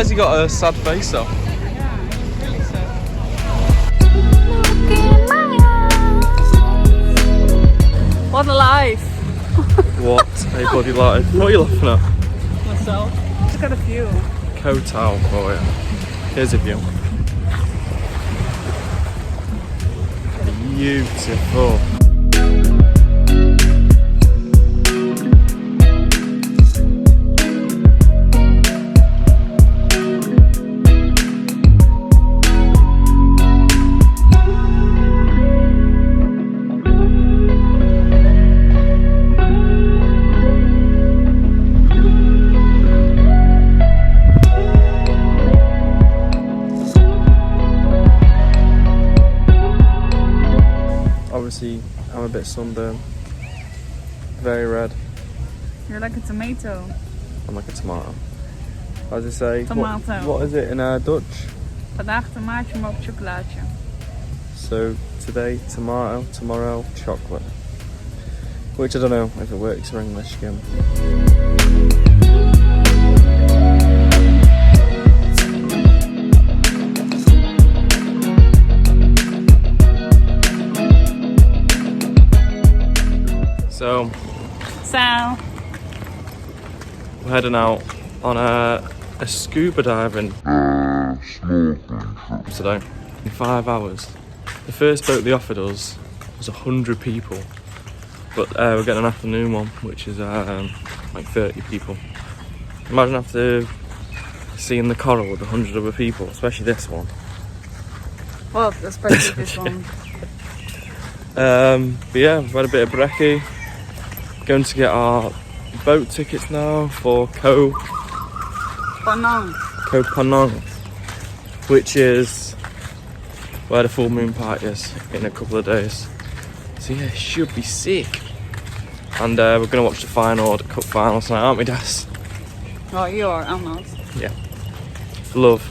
has he got a sad face though? Yeah, really sad. What a life! What a bloody life. What are you laughing at? Myself. Look at the view. Ko Tao. Oh yeah. Here's a view. Beautiful. Obviously, I'm a bit sunburned. Very red. You're like a tomato. I'm like a tomato. As I say, Tomato. What is it in Dutch? Vandaag tomaatje, morgen chocolaatje. So today, tomato, tomorrow, chocolate. Which I don't know if it works for English again. So we're heading out on a scuba diving today in 5 hours. The first boat they offered us was 100 people, but we're getting an afternoon one, which is like 30 people. Imagine after seeing the coral with 100 other people, especially this one. Well, especially this one. But yeah, we've had a bit of brekkie. Going to get our boat tickets now for Ko Tao, which is where the full moon party is in a couple of days. So yeah, it should be sick. And we're going to watch the final, the cup final tonight, aren't we, Des? Oh, you are, I'm not. Yeah. Love.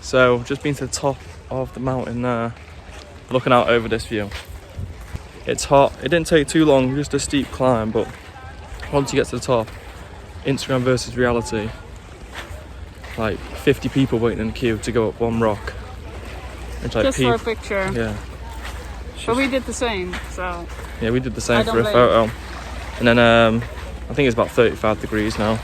So just been to the top of the mountain there, looking out over this view. It's hot. It didn't take too long, just a steep climb, but once you get to the top, Instagram versus reality. Like 50 people waiting in the queue to go up one rock. It's like just for a picture. Yeah. But we did the same, so. Yeah, we did the same for a photo. And then I think it's about 35 degrees now.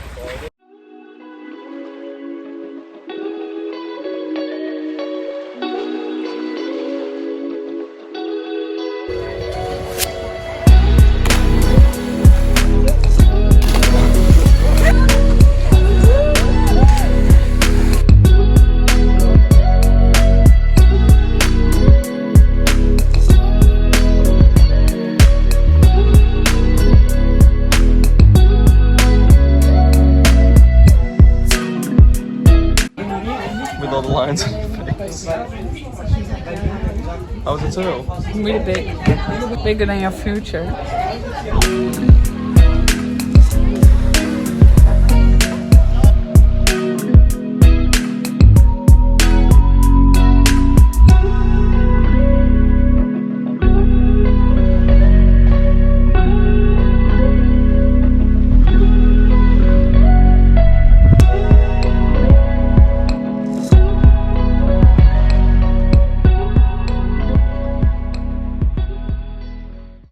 With all the lines on your face. How was it too? Really big. Bigger than your future.